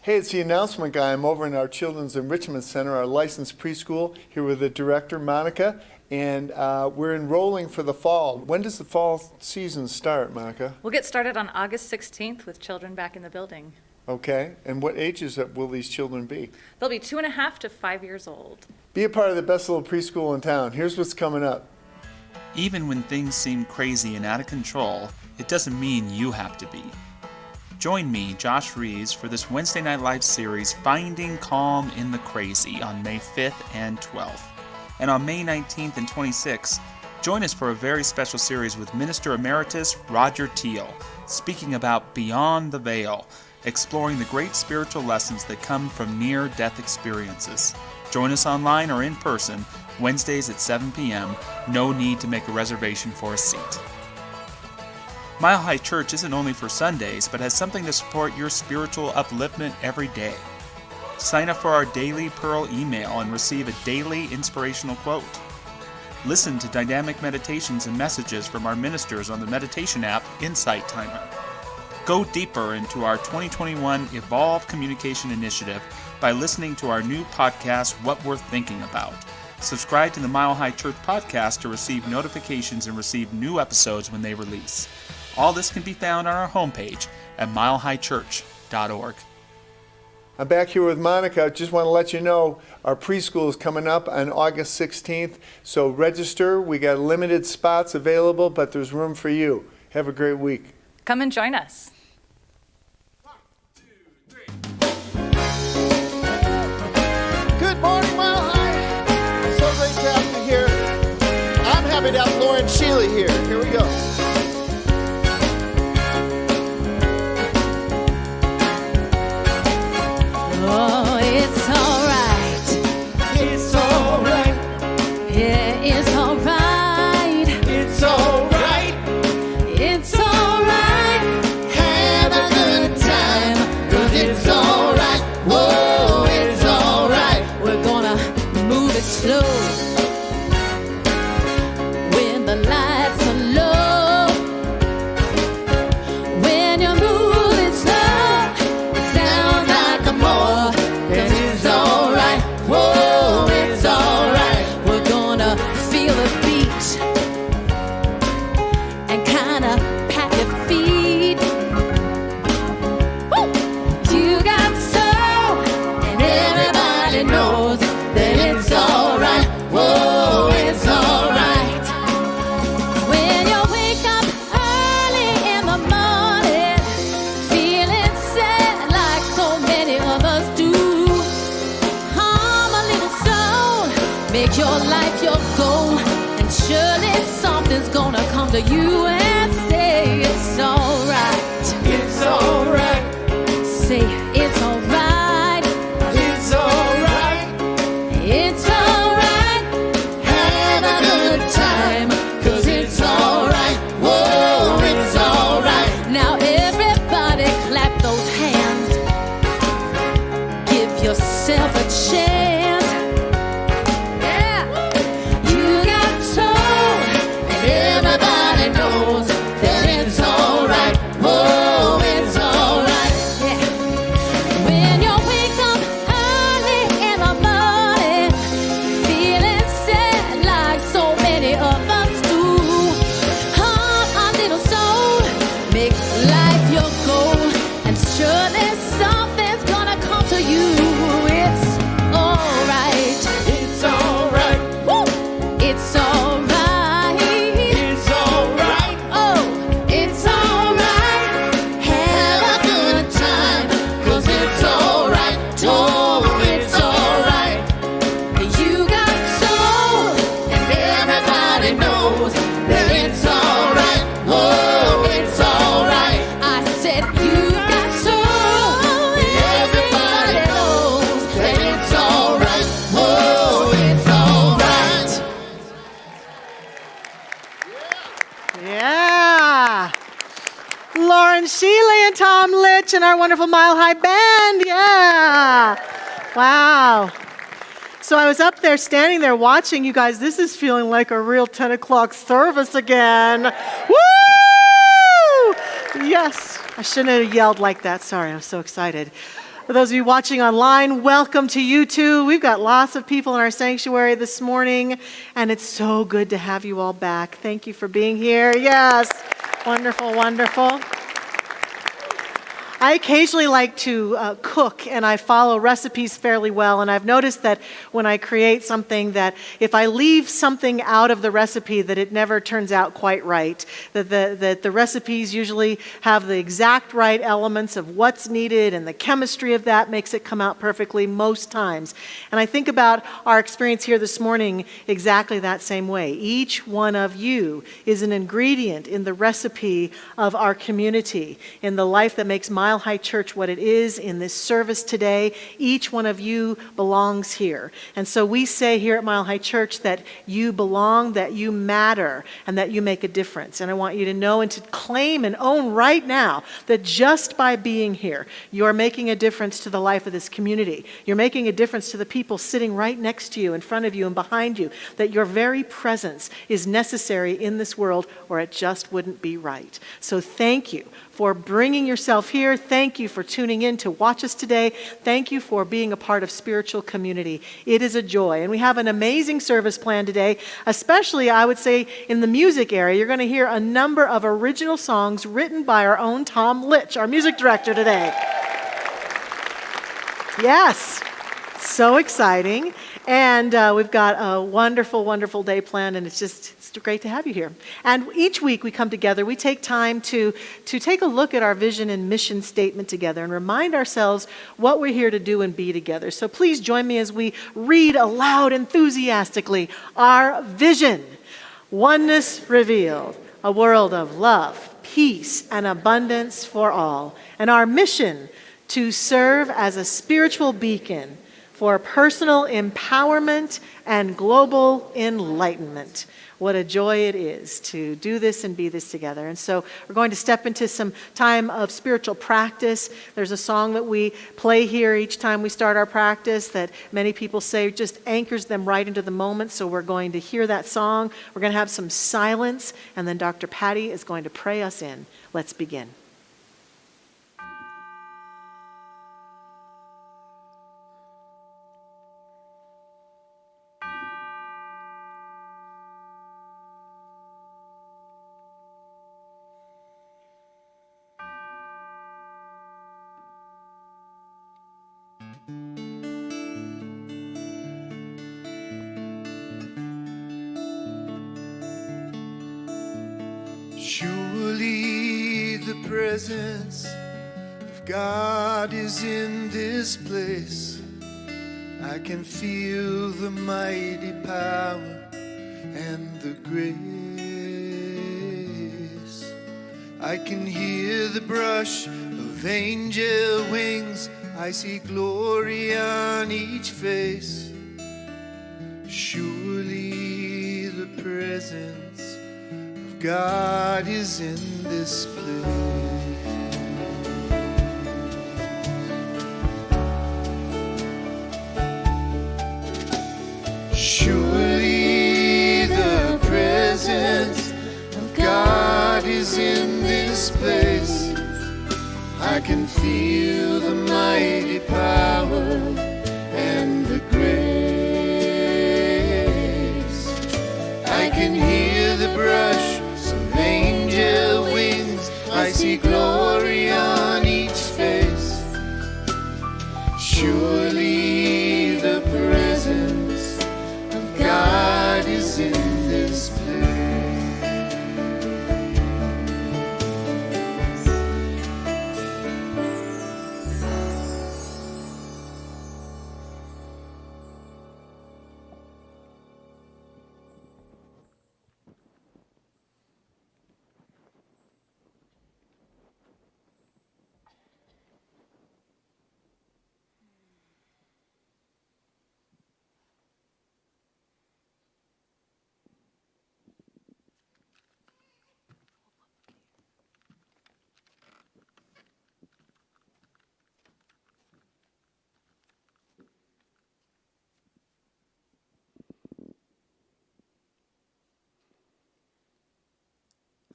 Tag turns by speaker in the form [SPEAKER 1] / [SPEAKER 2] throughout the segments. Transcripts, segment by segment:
[SPEAKER 1] Hey, it's the announcement guy. I'm over in our Children's Enrichment Center, our licensed preschool, here with the director, Monica, and we're enrolling for the fall. When does the fall season start, Monica?
[SPEAKER 2] We'll get started on August 16th with children back in the building.
[SPEAKER 1] Okay, and what ages will these children be?
[SPEAKER 2] They'll be 2.5 to 5 years old.
[SPEAKER 1] Be a part of the best little preschool in town. Here's what's coming up.
[SPEAKER 3] Even when things seem crazy and out of control, it doesn't mean you have to be. Join me, Josh Reeves, for this Wednesday Night Live series, Finding Calm in the Crazy, on May 5th and 12th. And on May 19th and 26th, join us for a very special series with Minister Emeritus Roger Teal, speaking about Beyond the Veil, exploring the great spiritual lessons that come from near-death experiences. Join us online or in person, Wednesdays at 7 p.m. No need to make a reservation for a seat. Mile High Church isn't only for Sundays, but has something to support your spiritual upliftment every day. Sign up for our Daily Pearl email and receive a daily inspirational quote. Listen to dynamic meditations and messages from our ministers on the meditation app Insight Timer. Go deeper into our 2021 Evolve Communication Initiative by listening to our new podcast, What We're Thinking About. Subscribe to the Mile High Church podcast to receive notifications and receive new episodes when they release. All this can be found on our homepage at milehighchurch.org.
[SPEAKER 1] I'm back here with Monica. Just want to let you know our preschool is coming up on August 16th. So register. We got limited spots available, but there's room for you. Have a great week.
[SPEAKER 2] Come and join us.
[SPEAKER 1] 1, 2, 3. Good morning, Mile High. So great to have you here. I'm happy to have Lauren Sheila here. Here we go.
[SPEAKER 4] Oh, it's alright.
[SPEAKER 1] It's all right.
[SPEAKER 4] Yeah, it's alright.
[SPEAKER 1] It's all right.
[SPEAKER 4] It's alright.
[SPEAKER 1] Have a good time, 'cause it's all right. Whoa, it's all right.
[SPEAKER 4] We're gonna move it slow. When the lights are low. When you move it slow, it sounds like a more. 'Cause it's alright. Whoa, it's alright. We're gonna feel the beat and kinda pat your feet. Woo! You got soul, and everybody knows that it's alright. Whoa, it's alright. When you wake up early in the morning, feeling sad like so many of us do, hum a little soul, make your life your goal, and surely something's gonna come to you and say it's alright.
[SPEAKER 1] It's all right.
[SPEAKER 4] Say it's alright.
[SPEAKER 1] It's all right.
[SPEAKER 4] It's alright.
[SPEAKER 1] Have a good time, 'cause it's all right. Whoa, it's all right.
[SPEAKER 4] Now everybody clap those hands. Give yourself a chance. Yeah. You got soul, and everybody knows that it's all right. Whoa, it's all right. Yeah. When you wake up early in the morning, feeling sad like so many of us do, hum a little soul, make life your goal, and surely something's gonna come to you. It's alright.
[SPEAKER 1] It's all right.
[SPEAKER 4] Woo! It's alright.
[SPEAKER 1] It's all right.
[SPEAKER 4] Oh, it's alright. Have a good time, 'cause it's alright. Oh, it's alright. You got soul, and everybody knows that it's alright. Whoa, it's alright. I said you got soul, and everybody knows that it's alright. Whoa, it's alright.
[SPEAKER 5] Yeah. Lauren Sheely and Tom Litch and our wonderful Mile High Band. Yeah. Wow. So I was up there standing there watching you guys. This is feeling like a real 10 o'clock service again. Woo! Yes. I shouldn't have yelled like that. Sorry, I'm so excited. For those of you watching online, welcome to you too. We've got lots of people in our sanctuary this morning, and it's so good to have you all back. Thank you for being here. Yes, wonderful, wonderful. I occasionally like to cook, and I follow recipes fairly well, and I've noticed that when I create something that if I leave something out of the recipe that it never turns out quite right, that the recipes usually have the exact right elements of what's needed, and the chemistry of that makes it come out perfectly most times. And I think about our experience here this morning exactly that same way. Each one of you is an ingredient in the recipe of our community, in the life that makes Mile High Church what it is in this service today. Each one of you belongs here. And so we say here at Mile High Church that you belong, that you matter, and that you make a difference. And I want you to know and to claim and own right now that just by being here, you are making a difference to the life of this community. You're making a difference to the people sitting right next to you, in front of you, and behind you, that your very presence is necessary in this world or it just wouldn't be right. So thank you for bringing yourself here. Thank you for tuning in to watch us today. Thank you for being a part of spiritual community. It is a joy. And we have an amazing service planned today, especially, I would say, in the music area. You're going to hear a number of original songs written by our own Tom Litch, our music director today. Yes, so exciting. And we've got a wonderful, wonderful day planned, and it's great to have you here. And each week we come together, we take time to take a look at our vision and mission statement together and remind ourselves what we're here to do and be together. So please join me as we read aloud enthusiastically our vision. Oneness revealed, a world of love, peace, and abundance for all. And our mission, to serve as a spiritual beacon for personal empowerment and global enlightenment. What a joy it is to do this and be this together. And so we're going to step into some time of spiritual practice. There's a song that we play here each time we start our practice that many people say just anchors them right into the moment. So we're going to hear that song. We're going to have some silence, and then Dr. Patty is going to pray us in. Let's begin.
[SPEAKER 1] Surely the presence of God is in this place. I can feel the mighty power and the grace. I can hear the brush of angel wings. I see glory on each face. Surely the presence of God is in this place. Surely the presence of God is in this place. I can feel the mighty power and the grace. I can hear the brush of angel wings. I see glory on each face. Surely the presence of God is in this place.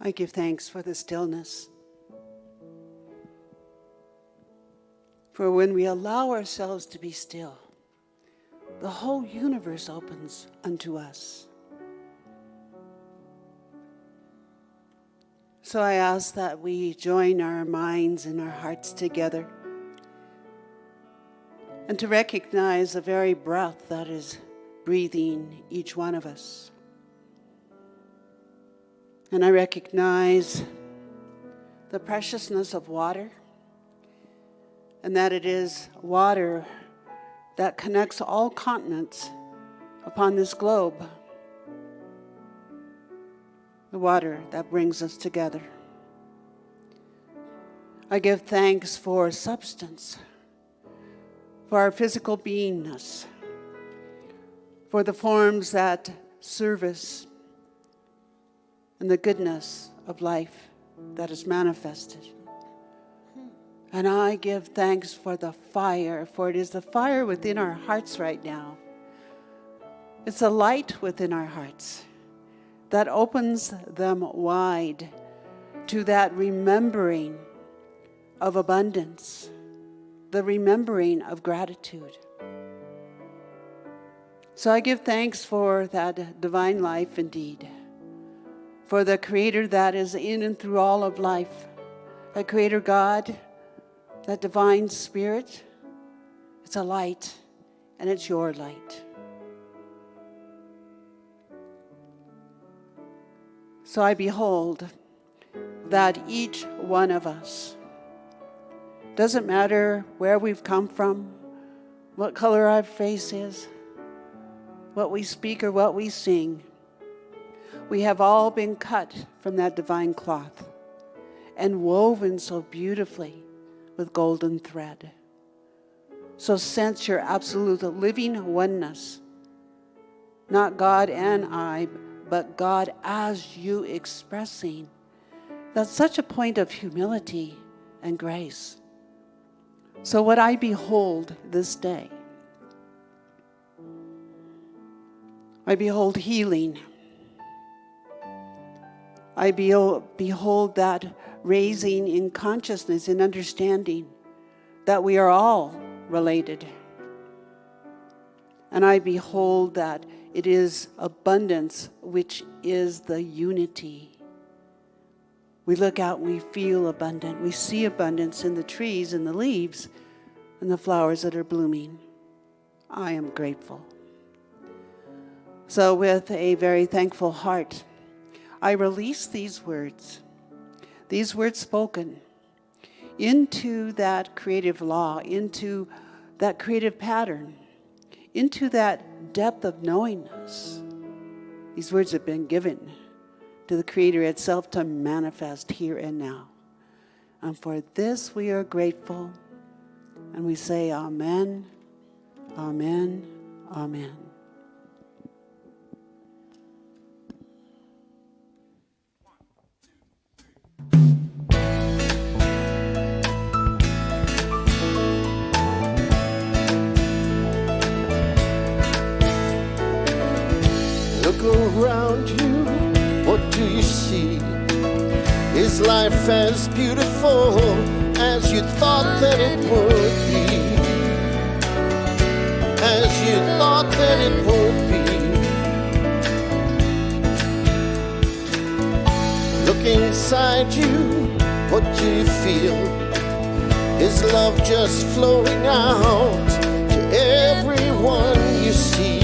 [SPEAKER 6] I give thanks for the stillness, For when we allow ourselves to be still, the whole universe opens unto us. So I ask that we join our minds and our hearts together and to recognize the very breath that is breathing each one of us. And I recognize the preciousness of water, and that it is water that connects all continents upon this globe. The water that brings us together. I give thanks for substance, for our physical beingness, for the forms that service and the goodness of life that is manifested. And I give thanks for the fire, for it is the fire within our hearts right now. It's the light within our hearts that opens them wide to that remembering of abundance, the remembering of gratitude. So I give thanks for that divine life indeed, for the Creator that is in and through all of life, that Creator God, that divine Spirit. It's a light, and it's your light. So I behold that each one of us, doesn't matter where we've come from, what color our face is, what we speak or what we sing, we have all been cut from that divine cloth and woven so beautifully with golden thread. So sense your absolute living oneness, not God and I, but God as you expressing. That's such a point of humility and grace. So what I behold this day, I behold healing. I behold that raising in consciousness and understanding that we are all related. And I behold that it is abundance, which is the unity. We look out and we feel abundant. We see abundance in the trees and the leaves and the flowers that are blooming. I am grateful. So with a very thankful heart, I release these words spoken into that creative law, into that creative pattern, into that depth of knowingness. These words have been given to the Creator itself to manifest here and now. And for this we are grateful, and we say amen, amen, amen.
[SPEAKER 7] Look around you, what do you see? Is life as beautiful as you thought that it would be? As you thought that it would be? Look inside you, what do you feel? Is love just flowing out to everyone you see?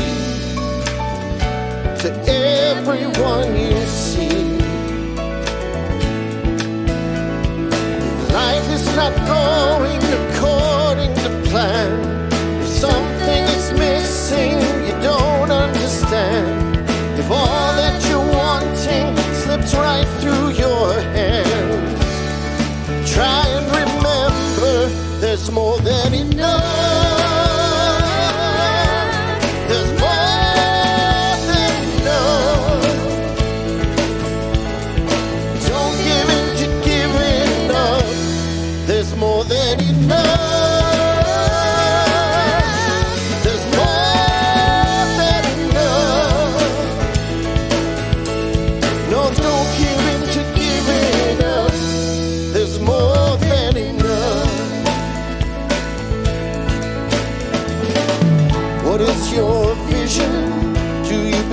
[SPEAKER 7] To everyone you see. If life is not going according to plan, if something is missing you don't understand, if all that you're wanting slips right through your hands, try and remember there's more than enough.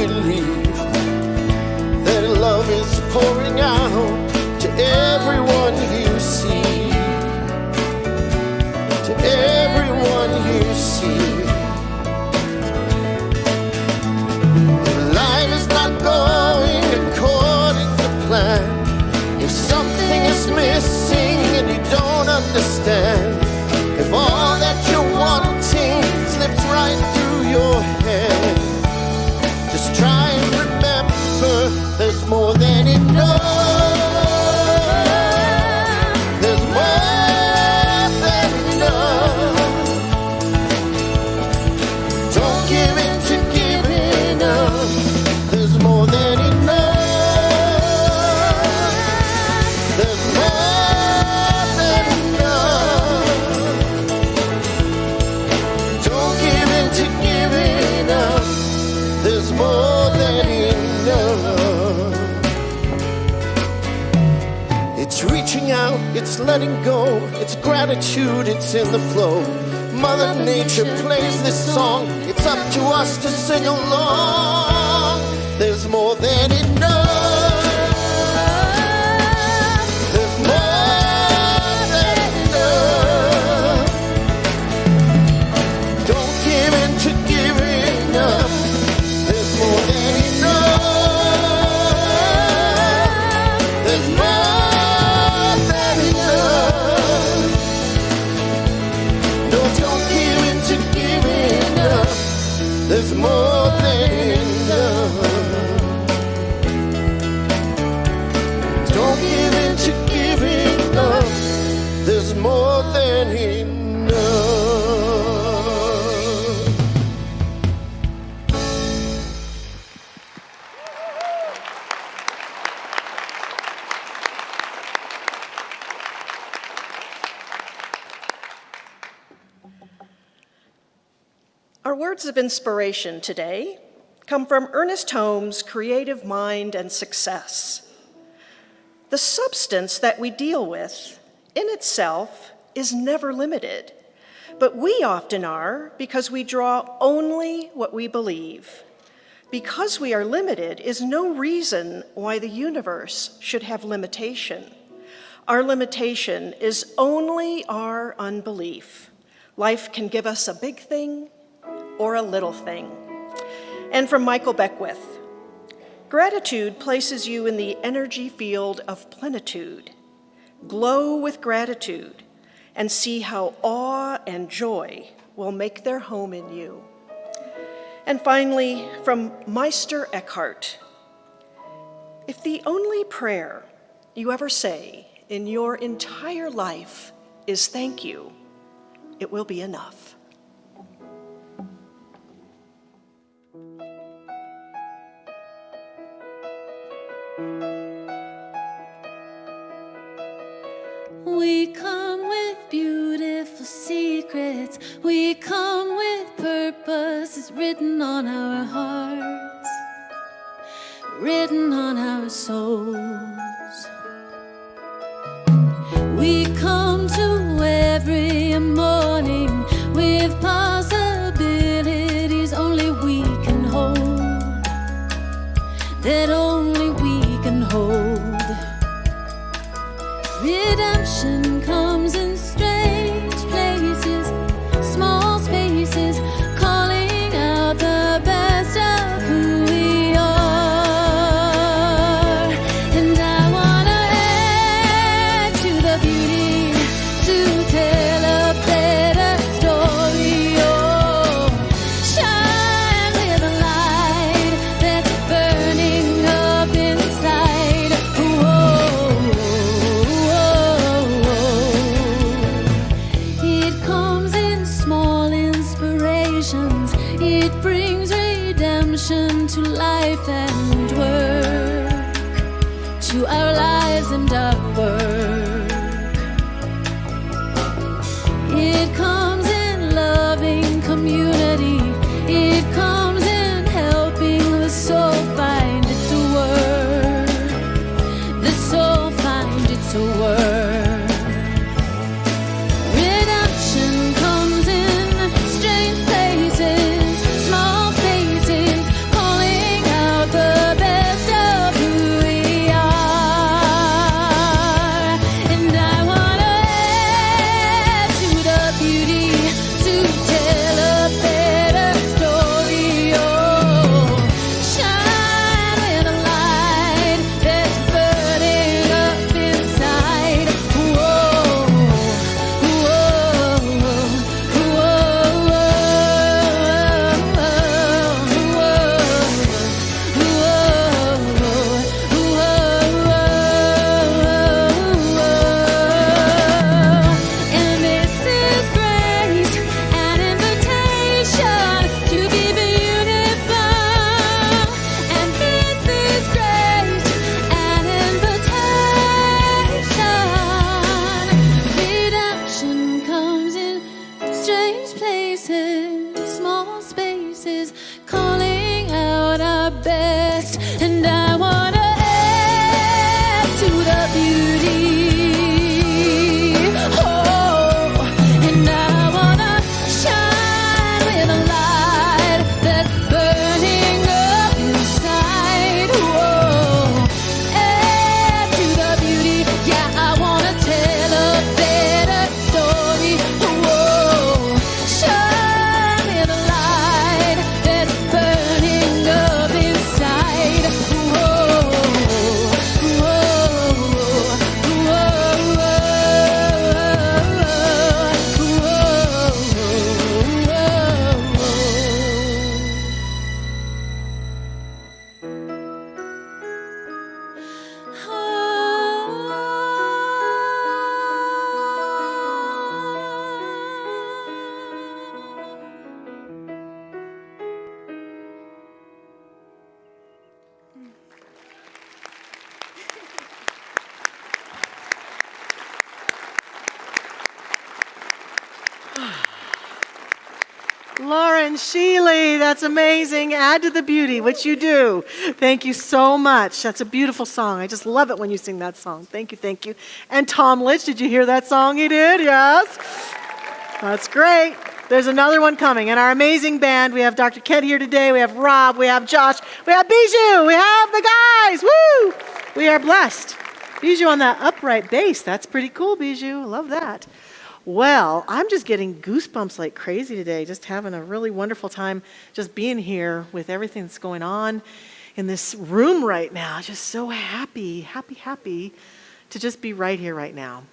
[SPEAKER 7] believe that love is pouring out to everyone you see, to everyone you see. If life is not going according to plan, if something is missing and you don't understand, if all that you're wanting slips right through your hand, just try and remember there's more than enough. There's more than enough. Don't give in to giving up. There's more than enough. There's more than enough. Don't give in to giving up. There's more than enough. It's reaching out, it's letting go, it's gratitude, it's in the flow. Mother Nature plays this song, it's up to us to sing along. There's more than enough. There's more than enough. Don't give in to giving up. There's more than enough. There's more than enough. No, don't give in to giving up. There's more than enough. Don't give in to giving up. There's more than enough.
[SPEAKER 8] Our words of inspiration today come from Ernest Holmes' Creative Mind and Success. The substance that we deal with in itself is never limited, but we often are because we draw only what we believe. Because we are limited is no reason why the universe should have limitation. Our limitation is only our unbelief. Life can give us a big thing or a little thing. And from Michael Beckwith, gratitude places you in the energy field of plenitude. Glow with gratitude and see how awe and joy will make their home in you. And finally, from Meister Eckhart, if the only prayer you ever say in your entire life is thank you, it will be enough.
[SPEAKER 4] We come with beautiful secrets. We come with purposes written on our hearts, written on our souls. We come to every morning with possibilities only we can hold, that only we can hold. Redemption comes in strange places, small spaces, calling out the best of who we are. And I wanna add to the beauty, to tell a better story. Oh, shine with a light that's burning up inside. It comes in small inspirations. It brings redemption to life and work, to our lives and our work. It comes in loving community. It comes in helping the soul find its word. The soul find its word. Redemption comes in strange places, small spaces, calling out
[SPEAKER 5] Lauren Sheely, that's amazing. Add to the beauty, which you do. Thank you so much. That's a beautiful song. I just love it when you sing that song. Thank you, thank you. And Tom Litch, did you hear that song he did? Yes. That's great. There's another one coming. And our amazing band, we have Dr. Kent here today. We have Rob. We have Josh. We have Bijou. We have the guys. Woo! We are blessed. Bijou on that upright bass. That's pretty cool, Bijou. I love that. Well, I'm just getting goosebumps like crazy today, just having a really wonderful time just being here with everything that's going on in this room right now. Just so happy to just be right here right now.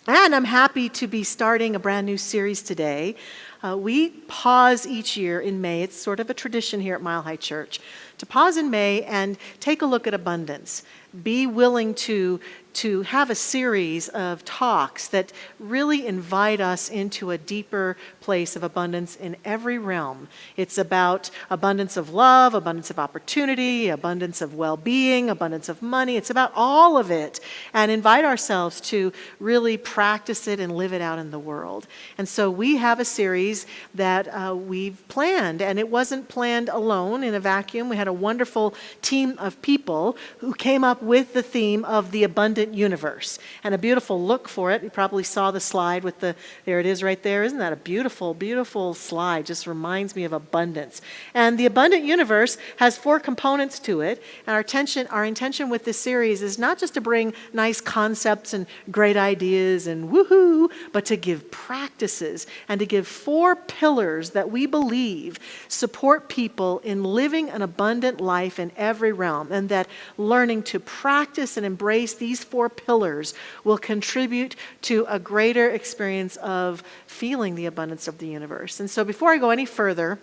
[SPEAKER 5] And I'm happy to be starting a brand new series today. We pause each year in May. It's sort of a tradition here at Mile High Church to pause in May and take a look at abundance. Be willing to have a series of talks that really invite us into a deeper place of abundance in every realm. It's about abundance of love, abundance of opportunity, abundance of well-being, abundance of money. It's about all of it, and invite ourselves to really practice it and live it out in the world. And so we have a series that we've planned, and it wasn't planned alone in a vacuum. We had a wonderful team of people who came up with the theme of the abundant universe, and a beautiful look for it. You probably saw the slide with there it is right there. Isn't that a beautiful, beautiful slide? Just reminds me of abundance. And the abundant universe has 4 components to it, and our intention with this series is not just to bring nice concepts and great ideas and woohoo, but to give practices and to give 4 pillars that we believe support people in living an abundant life in every realm, and that learning to practice and embrace these 4 pillars will contribute to a greater experience of feeling the abundance of the universe. And so before I go any further,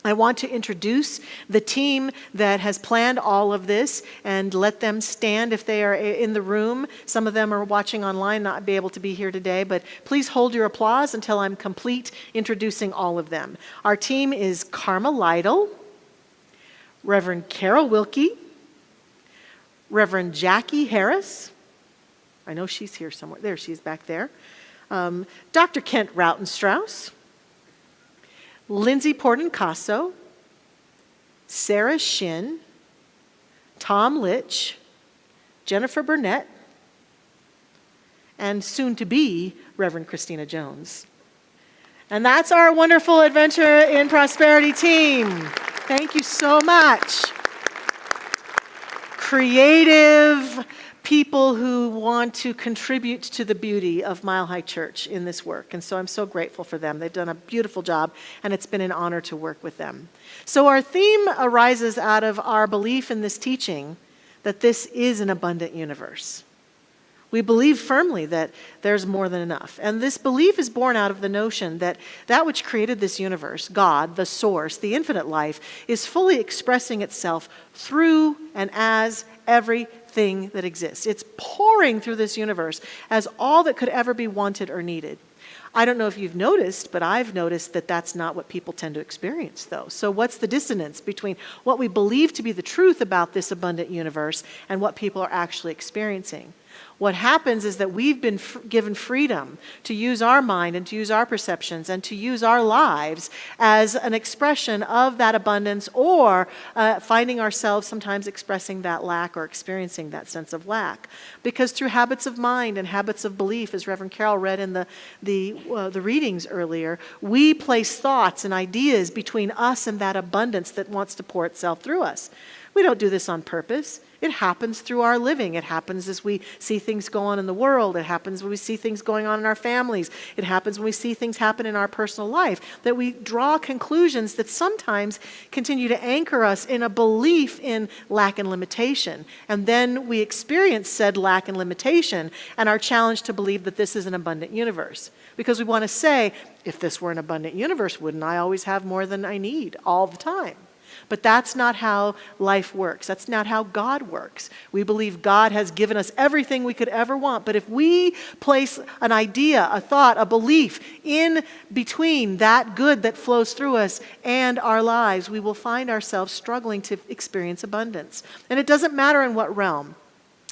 [SPEAKER 5] I want to introduce the team that has planned all of this and let them stand if they are in the room. Some of them are watching online, not be able to be here today, but please hold your applause until I'm complete introducing all of them. Our team is Karma Lytle, Reverend Carol Wilkie, Reverend Jackie Harris. I know she's here somewhere. There she is back there. Dr. Kent Rautenstrauss, Lindsay Portencaso, Sarah Shin, Tom Litch, Jennifer Burnett, and soon to be Reverend Christina Jones. And that's our wonderful Adventure in Prosperity team. Thank you so much. Creative people who want to contribute to the beauty of Mile High Church in this work. And so I'm so grateful for them. They've done a beautiful job, and it's been an honor to work with them. So our theme arises out of our belief in this teaching that this is an abundant universe. We believe firmly that there's more than enough. And this belief is born out of the notion that that which created this universe, God, the source, the infinite life, is fully expressing itself through and as everything that exists. It's pouring through this universe as all that could ever be wanted or needed. I don't know if you've noticed, but I've noticed that that's not what people tend to experience, though. So what's the dissonance between what we believe to be the truth about this abundant universe and what people are actually experiencing? What happens is that we've been given freedom to use our mind and to use our perceptions and to use our lives as an expression of that abundance, or finding ourselves sometimes expressing that lack or experiencing that sense of lack. Because through habits of mind and habits of belief, as Reverend Carol read in the readings earlier, we place thoughts and ideas between us and that abundance that wants to pour itself through us. We don't do this on purpose. It happens through our living. It happens as we see things go on in the world. It happens when we see things going on in our families. It happens when we see things happen in our personal life, that we draw conclusions that sometimes continue to anchor us in a belief in lack and limitation. And then we experience said lack and limitation and are challenged to believe that this is an abundant universe. Because we want to say, if this were an abundant universe, wouldn't I always have more than I need all the time? But that's not how life works. That's not how God works. We believe God has given us everything we could ever want. But if we place an idea, a thought, a belief in between that good that flows through us and our lives, we will find ourselves struggling to experience abundance. And it doesn't matter in what realm.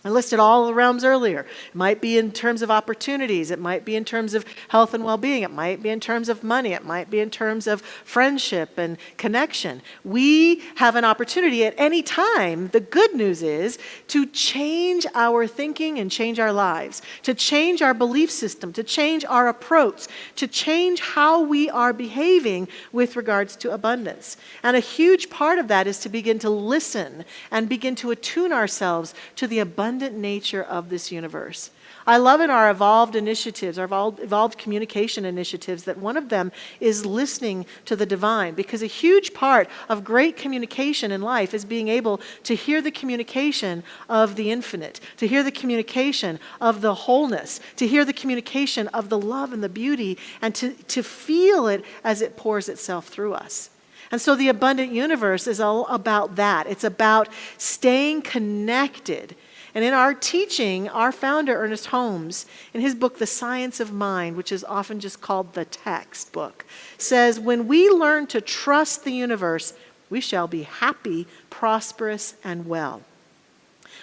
[SPEAKER 5] I listed all the realms earlier. It might be in terms of opportunities. It might be in terms of health and well-being. It might be in terms of money. It might be in terms of friendship and connection. We have an opportunity at any time, the good news is, to change our thinking and change our lives, to change our belief system, to change our approach, to change how we are behaving with regards to abundance. And a huge part of that is to begin to listen and begin to attune ourselves to the abundant nature of this universe. I love in our evolved initiatives, our evolved communication initiatives, that one of them is listening to the divine, because a huge part of great communication in life is being able to hear the communication of the infinite, to hear the communication of the wholeness, to hear the communication of the love and the beauty, and to feel it as it pours itself through us. And so the abundant universe is all about that. It's about staying connected. And in our teaching, our founder, Ernest Holmes, in his book, The Science of Mind, which is often just called the textbook, says, when we learn to trust the universe, we shall be happy, prosperous, and well.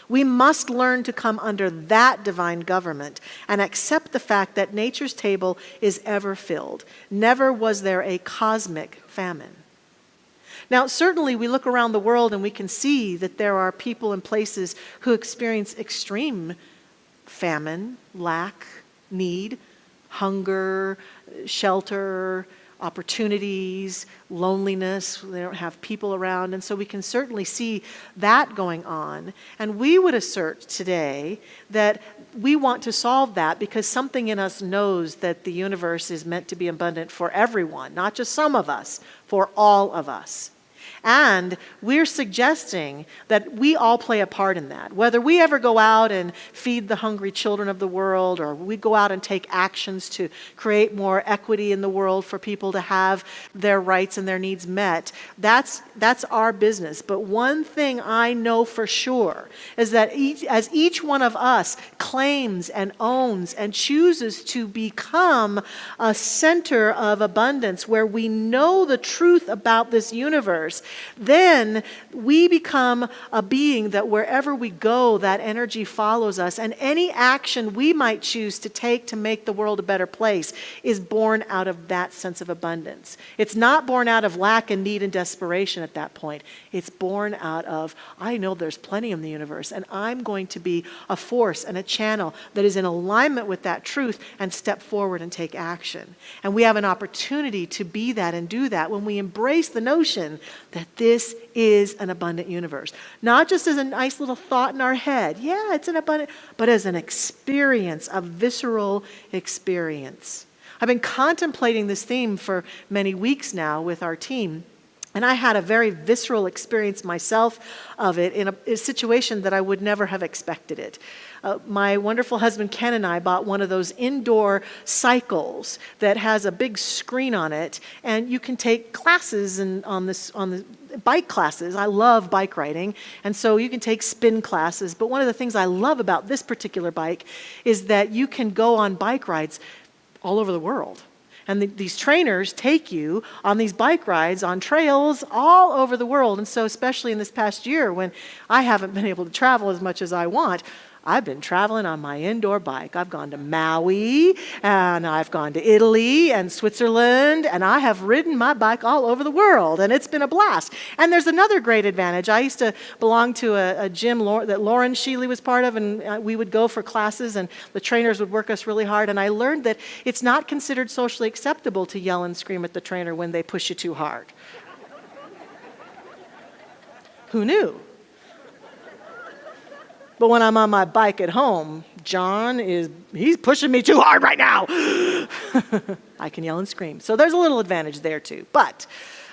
[SPEAKER 5] We must learn to come under that divine government and accept the fact that nature's table is ever filled. Never was there a cosmic famine. Now, certainly we look around the world and we can see that there are people and places who experience extreme famine, lack, need, hunger, shelter, opportunities, loneliness. They don't have people around. And so we can certainly see that going on. And we would assert today that we want to solve that because something in us knows that the universe is meant to be abundant for everyone, not just some of us, for all of us. And we're suggesting that we all play a part in that. Whether we ever go out and feed the hungry children of the world, or we go out and take actions to create more equity in the world for people to have their rights and their needs met, that's our business. But one thing I know for sure is that as each one of us claims and owns and chooses to become a center of abundance where we know the truth about this universe, then we become a being that wherever we go, that energy follows us. And any action we might choose to take to make the world a better place is born out of that sense of abundance. It's not born out of lack and need and desperation at that point. It's born out of, I know there's plenty in the universe, and I'm going to be a force and a channel that is in alignment with that truth and step forward and take action. And we have an opportunity to be that and do that when we embrace the notion that this is an abundant universe. Not just as a nice little thought in our head. Yeah, it's an abundant, but as an experience, a visceral experience. I've been contemplating this theme for many weeks now with our team. And I had a very visceral experience myself of it in a situation that I would never have expected it. My wonderful husband Ken and I bought one of those indoor cycles that has a big screen on it, and you can take classes on the bike classes. I love bike riding, and so you can take spin classes. But one of the things I love about this particular bike is that you can go on bike rides all over the world. And these trainers take you on these bike rides on trails all over the world. And so especially in this past year when I haven't been able to travel as much as I want, I've been traveling on my indoor bike. I've gone to Maui, and I've gone to Italy and Switzerland, and I have ridden my bike all over the world, and it's been a blast. And there's another great advantage. I used to belong to a gym that Lauren Sheely was part of, and we would go for classes, and the trainers would work us really hard, and I learned that it's not considered socially acceptable to yell and scream at the trainer when they push you too hard. Who knew? But when I'm on my bike at home, he's pushing me too hard right now. I can yell and scream. So there's a little advantage there too. But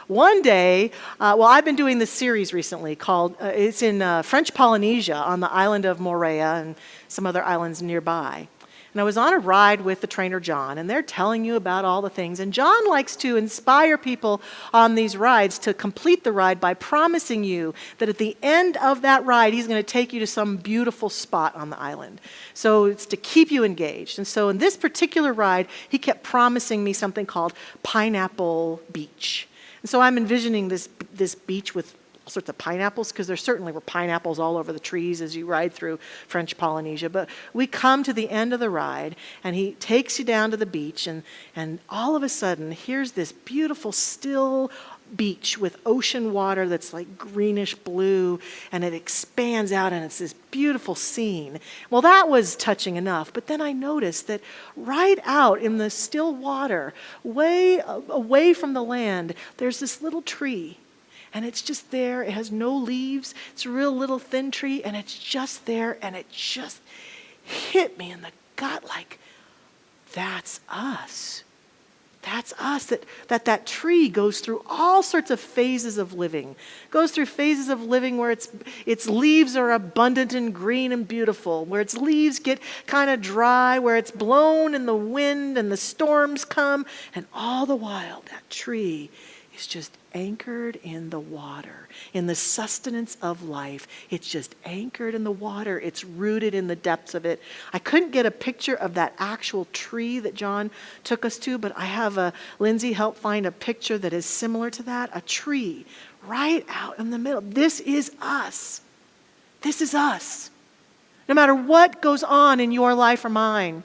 [SPEAKER 5] one day, I've been doing this series recently called, it's in French Polynesia on the island of Moorea and some other islands nearby. And I was on a ride with the trainer, John, and they're telling you about all the things. And John likes to inspire people on these rides to complete the ride by promising you that at the end of that ride, he's going to take you to some beautiful spot on the island. So it's to keep you engaged. And so in this particular ride, he kept promising me something called Pineapple Beach. And so I'm envisioning this beach with all sorts of pineapples, because there certainly were pineapples all over the trees as you ride through French Polynesia. But we come to the end of the ride, and he takes you down to the beach, and all of a sudden, here's this beautiful, still beach with ocean water that's like greenish blue, and it expands out, and it's this beautiful scene. Well, that was touching enough, but then I noticed that right out in the still water, way away from the land, there's this little tree. And it's just there. It has no leaves. It's a real little thin tree, and it's just there, and it just hit me in the gut like, that's us. That's us. That tree goes through all sorts of phases of living. Goes through phases of living where its leaves are abundant and green and beautiful, where its leaves get kind of dry, where it's blown in the wind and the storms come, and all the while that tree is just anchored in the water, in the sustenance of life. It's just anchored in the water. It's rooted in the depths of it. I couldn't get a picture of that actual tree that John took us to, but I have Lindsay help find a picture that is similar to that, a tree right out in the middle. This is us. This is us. No matter what goes on in your life or mine,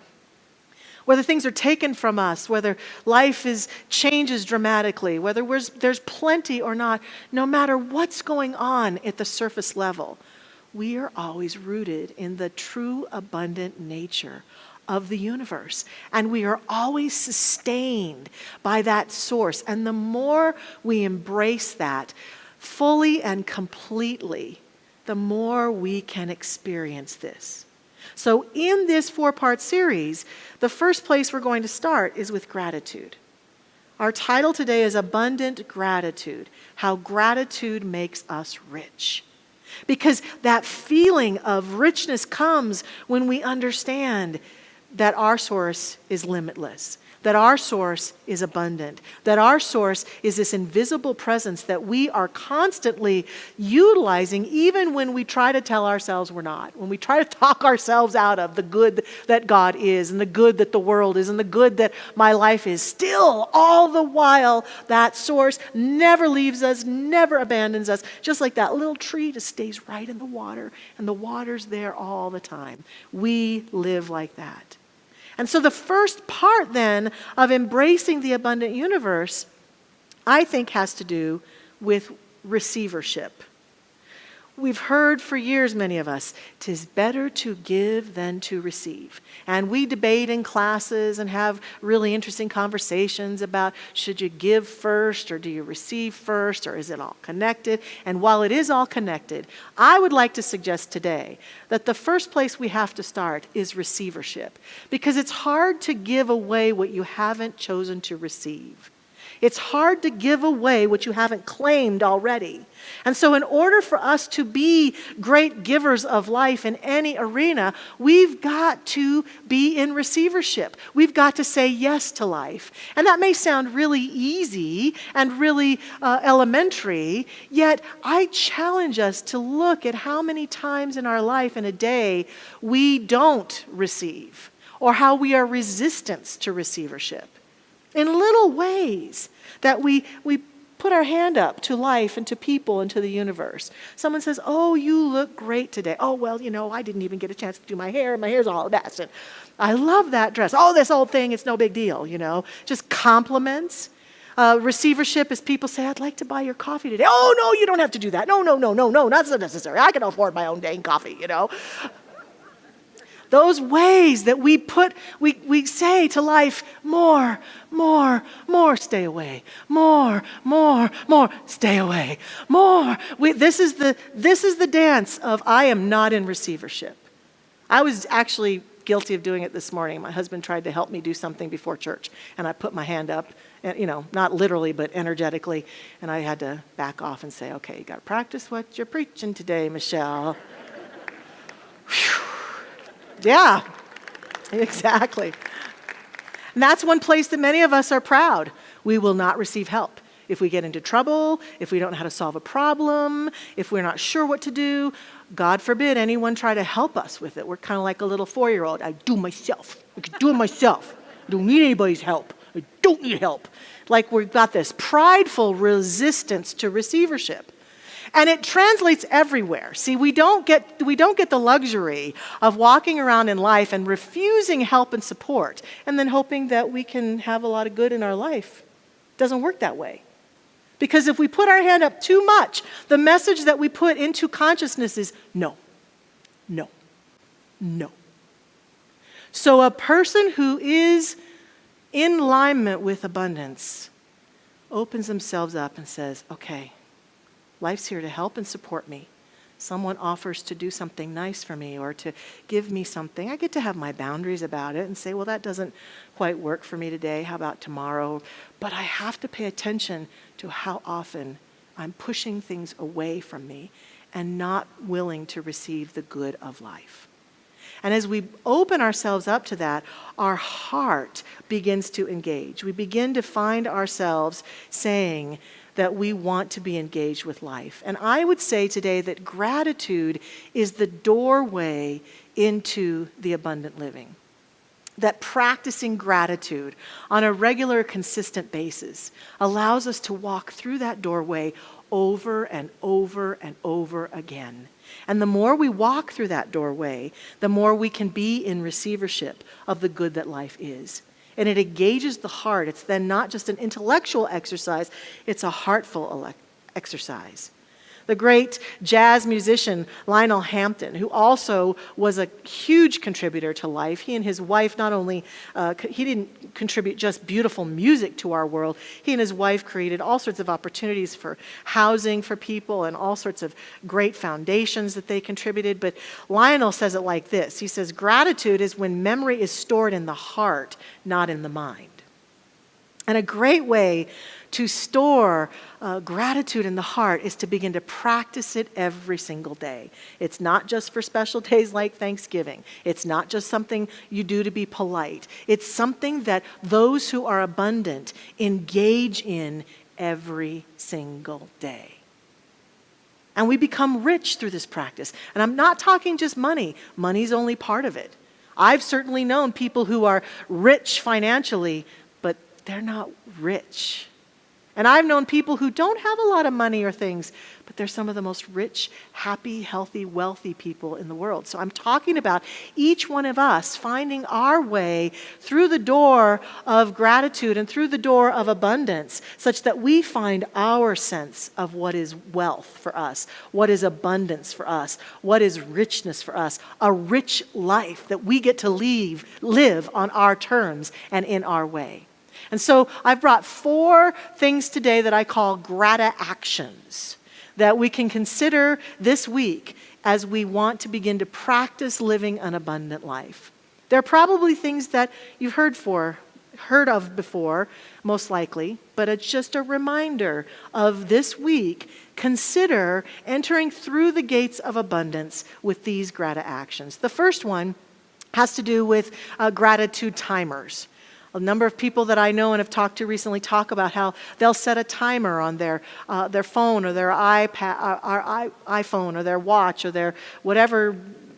[SPEAKER 5] whether things are taken from us, whether life changes dramatically, whether there's plenty or not, no matter what's going on at the surface level, we are always rooted in the true abundant nature of the universe. And we are always sustained by that source. And the more we embrace that fully and completely, the more we can experience this. So in this 4-part series, the first place we're going to start is with gratitude. Our title today is Abundant Gratitude, How Gratitude Makes Us Rich. Because that feeling of richness comes when we understand that our source is limitless, that our source is abundant, that our source is this invisible presence that we are constantly utilizing even when we try to tell ourselves we're not, when we try to talk ourselves out of the good that God is and the good that the world is and the good that my life is. Still, all the while, that source never leaves us, never abandons us, just like that little tree just stays right in the water, and the water's there all the time. We live like that. And so the first part then of embracing the abundant universe, I think, has to do with receivership. We've heard for years, many of us, 'tis better to give than to receive. And we debate in classes and have really interesting conversations about, should you give first or do you receive first, or is it all connected? And while it is all connected, I would like to suggest today that the first place we have to start is receivership, because it's hard to give away what you haven't chosen to receive. It's hard to give away what you haven't claimed already. And so in order for us to be great givers of life in any arena, we've got to be in receivership. We've got to say yes to life. And that may sound really easy and really elementary, yet I challenge us to look at how many times in our life in a day we don't receive, or how we are resistant to receivership. In little ways that we put our hand up to life and to people and to the universe. Someone says, oh, you look great today. Oh, well, I didn't even get a chance to do my hair. My hair's all a mess. And I love that dress. Oh, this old thing, it's no big deal, Just compliments. Receivership is people say, I'd like to buy your coffee today. Oh, no, you don't have to do that. No, not so necessary. I can afford my own dang coffee, Those ways that we say to life, more, stay away. More, stay away. More. This is the dance of I am not in receivership. I was actually guilty of doing it this morning. My husband tried to help me do something before church, and I put my hand up, and, not literally, but energetically, and I had to back off and say, okay, you got to practice what you're preaching today, Michelle. Whew. Yeah, exactly. And that's one place that many of us are proud. We will not receive help. If we get into trouble, if we don't know how to solve a problem, if we're not sure what to do, God forbid anyone try to help us with it. We're kind of like a little 4-year-old. I do myself. I can do it myself. I don't need anybody's help. I don't need help. Like we've got this prideful resistance to receivership. And it translates everywhere. See, we don't get the luxury of walking around in life and refusing help and support and then hoping that we can have a lot of good in our life. It doesn't work that way. Because if we put our hand up too much, the message that we put into consciousness is no, no, no. So a person who is in alignment with abundance opens themselves up and says, okay, life's here to help and support me. Someone offers to do something nice for me or to give me something. I get to have my boundaries about it and say, well, that doesn't quite work for me today. How about tomorrow? But I have to pay attention to how often I'm pushing things away from me and not willing to receive the good of life. And as we open ourselves up to that, our heart begins to engage. We begin to find ourselves saying that we want to be engaged with life. And I would say today that gratitude is the doorway into the abundant living. That practicing gratitude on a regular, consistent basis allows us to walk through that doorway over and over and over again. And the more we walk through that doorway, the more we can be in receivership of the good that life is. And it engages the heart. It's then not just an intellectual exercise, it's a heartful exercise. The great jazz musician Lionel Hampton, who also was a huge contributor to life. He and his wife not only, he didn't contribute just beautiful music to our world, he and his wife created all sorts of opportunities for housing for people and all sorts of great foundations that they contributed. But Lionel says it like this. He says, gratitude is when memory is stored in the heart, not in the mind. And a great way to store gratitude in the heart is to begin to practice it every single day. It's not just for special days like Thanksgiving. It's not just something you do to be polite. It's something that those who are abundant engage in every single day. And we become rich through this practice. And I'm not talking just money. Money's only part of it. I've certainly known people who are rich financially, but they're not rich. And I've known people who don't have a lot of money or things, but they're some of the most rich, happy, healthy, wealthy people in the world. So I'm talking about each one of us finding our way through the door of gratitude and through the door of abundance, such that we find our sense of what is wealth for us, what is abundance for us, what is richness for us, a rich life that we get to live on our terms and in our way. And so I've brought 4 things today that I call grata actions that we can consider this week as we want to begin to practice living an abundant life. They're probably things that you've heard of before, most likely, but it's just a reminder of this week. Consider entering through the gates of abundance with these grata actions. The first one has to do with gratitude timers. A number of people that I know and have talked to recently talk about how they'll set a timer on their phone or their iPhone or their watch or their whatever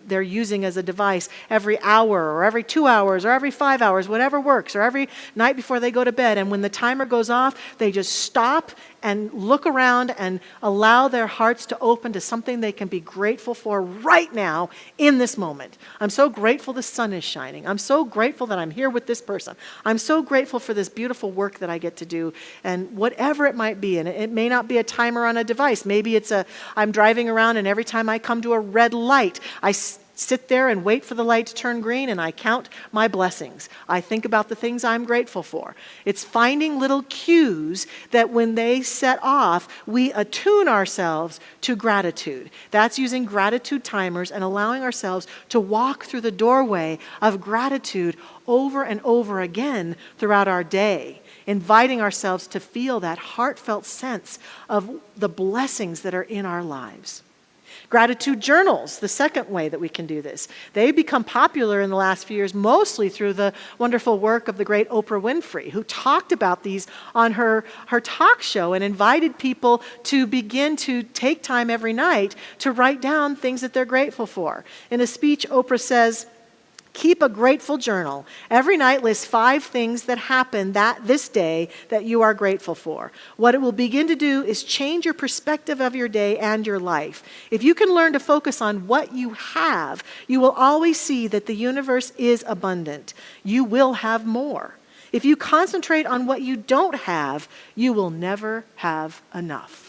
[SPEAKER 5] they're using as a device every hour or every 2 hours or every 5 hours, whatever works, or every night before they go to bed. And when the timer goes off, they just stop and look around and allow their hearts to open to something they can be grateful for right now in this moment. I'm so grateful the sun is shining. I'm so grateful that I'm here with this person. I'm so grateful for this beautiful work that I get to do, and whatever it might be. And it may not be a timer on a device. Maybe it's I'm driving around and every time I come to a red light, I sit there and wait for the light to turn green and I count my blessings. I think about the things I'm grateful for. It's finding little cues that when they set off, we attune ourselves to gratitude. That's using gratitude timers and allowing ourselves to walk through the doorway of gratitude over and over again throughout our day, inviting ourselves to feel that heartfelt sense of the blessings that are in our lives. Gratitude journals, the second way that we can do this. They become popular in the last few years, mostly through the wonderful work of the great Oprah Winfrey, who talked about these on her talk show and invited people to begin to take time every night to write down things that they're grateful for. In a speech, Oprah says, Keep a grateful journal. Every night list 5 things that happened this day that you are grateful for. What it will begin to do is change your perspective of your day and your life. If you can learn to focus on what you have, you will always see that the universe is abundant. You will have more. If you concentrate on what you don't have, you will never have enough.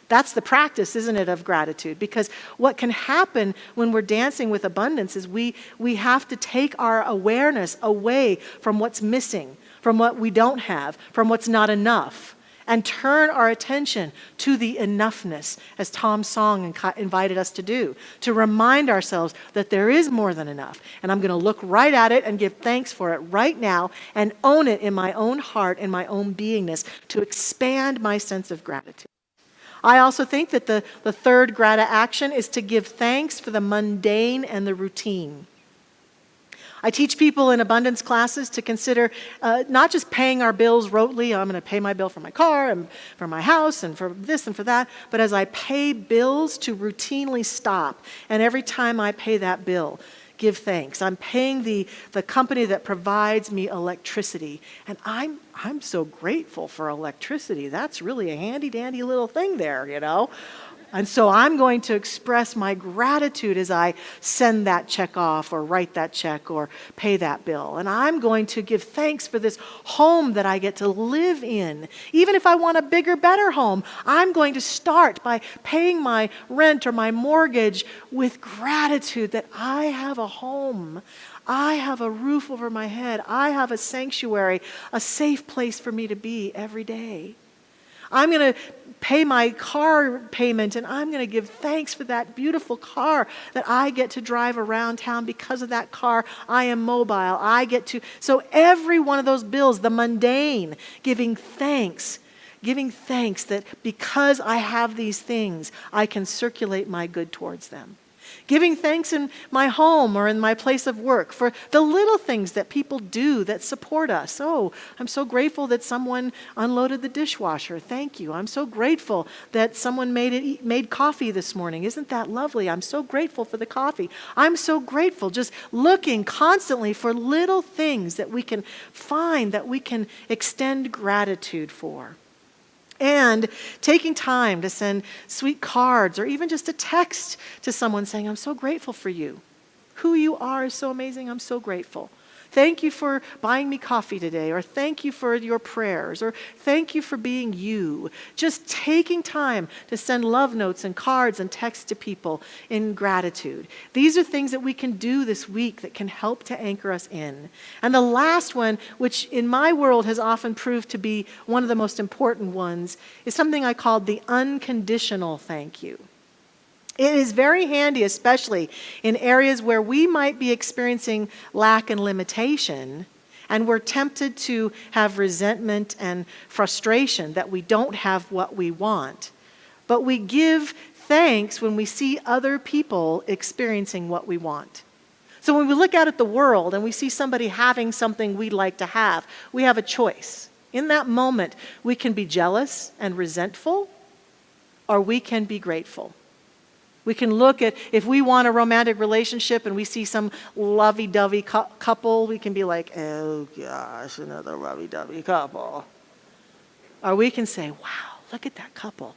[SPEAKER 5] That's the practice, isn't it, of gratitude? Because what can happen when we're dancing with abundance is we have to take our awareness away from what's missing, from what we don't have, from what's not enough, and turn our attention to the enoughness, as Tom's song invited us to do, to remind ourselves that there is more than enough. And I'm going to look right at it and give thanks for it right now and own it in my own heart and my own beingness to expand my sense of gratitude. I also think that the third grata action is to give thanks for the mundane and the routine. I teach people in abundance classes to consider not just paying our bills rotely. I'm going to pay my bill for my car and for my house and for this and for that. But as I pay bills, to routinely stop. And every time I pay that bill, give thanks. I'm paying the company that provides me electricity. And I'm so grateful for electricity. That's really a handy dandy little thing there, you know. And so I'm going to express my gratitude as I send that check off or write that check or pay that bill. And I'm going to give thanks for this home that I get to live in. Even if I want a bigger, better home, I'm going to start by paying my rent or my mortgage with gratitude that I have a home. I have a roof over my head. I have a sanctuary, a safe place for me to be every day. I'm going to pay my car payment, and I'm going to give thanks for that beautiful car that I get to drive around town. Because of that car, I am mobile. So every one of those bills, the mundane, giving thanks that because I have these things, I can circulate my good towards them. Giving thanks in my home or in my place of work for the little things that people do that support us. Oh, I'm so grateful that someone unloaded the dishwasher. Thank you. I'm so grateful that someone made coffee this morning. Isn't that lovely? I'm so grateful for the coffee. I'm so grateful. Just looking constantly for little things that we can find, that we can extend gratitude for. And taking time to send sweet cards or even just a text to someone saying, I'm so grateful for you. Who you are is so amazing. I'm so grateful. Thank you for buying me coffee today, or thank you for your prayers, or thank you for being you. Just taking time to send love notes and cards and texts to people in gratitude. These are things that we can do this week that can help to anchor us in. And the last one, which in my world has often proved to be one of the most important ones, is something I called the unconditional thank you. It is very handy, especially in areas where we might be experiencing lack and limitation, and we're tempted to have resentment and frustration that we don't have what we want. But we give thanks when we see other people experiencing what we want. So when we look out at the world and we see somebody having something we'd like to have, we have a choice. In that moment, we can be jealous and resentful, or we can be grateful. We can look at, if we want a romantic relationship and we see some lovey-dovey couple, we can be like, oh gosh, another lovey-dovey couple. Or we can say, wow, look at that couple.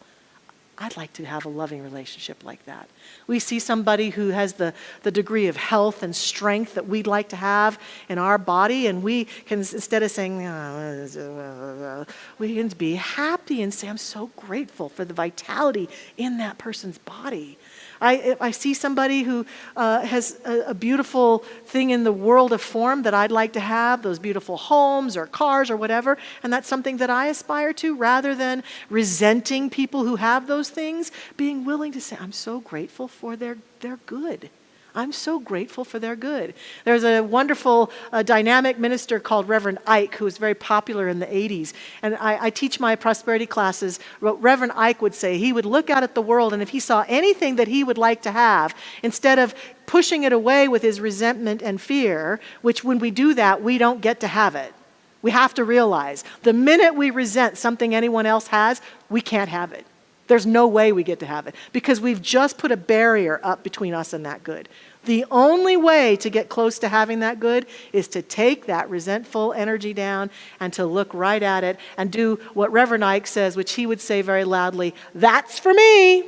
[SPEAKER 5] I'd like to have a loving relationship like that. We see somebody who has the degree of health and strength that we'd like to have in our body, and we can, instead of saying, we can be happy and say, I'm so grateful for the vitality in that person's body. I see somebody who has a beautiful thing in the world of form that I'd like to have, those beautiful homes or cars or whatever, and that's something that I aspire to, rather than resenting people who have those things, being willing to say, I'm so grateful for their good. I'm so grateful for their good. There's a wonderful dynamic minister called Reverend Ike, who was very popular in the 80s. And I teach my prosperity classes. What Reverend Ike would say, he would look out at the world, and if he saw anything that he would like to have, instead of pushing it away with his resentment and fear, which when we do that, we don't get to have it. We have to realize the minute we resent something anyone else has, we can't have it. There's no way we get to have it because we've just put a barrier up between us and that good. The only way to get close to having that good is to take that resentful energy down and to look right at it and do what Reverend Ike says, which he would say very loudly, "That's for me.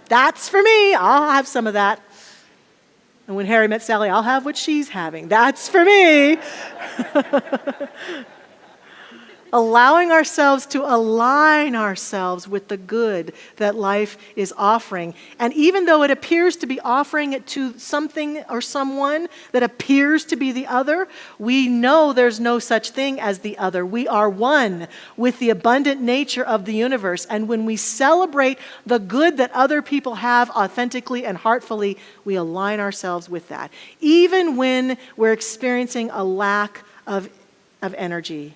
[SPEAKER 5] That's for me. I'll have some of that." And when Harry met Sally, "I'll have what she's having. That's for me." Allowing ourselves to align ourselves with the good that life is offering. And even though it appears to be offering it to something or someone that appears to be the other, we know there's no such thing as the other. We are one with the abundant nature of the universe. And when we celebrate the good that other people have authentically and heartfully, we align ourselves with that. Even when we're experiencing a lack of energy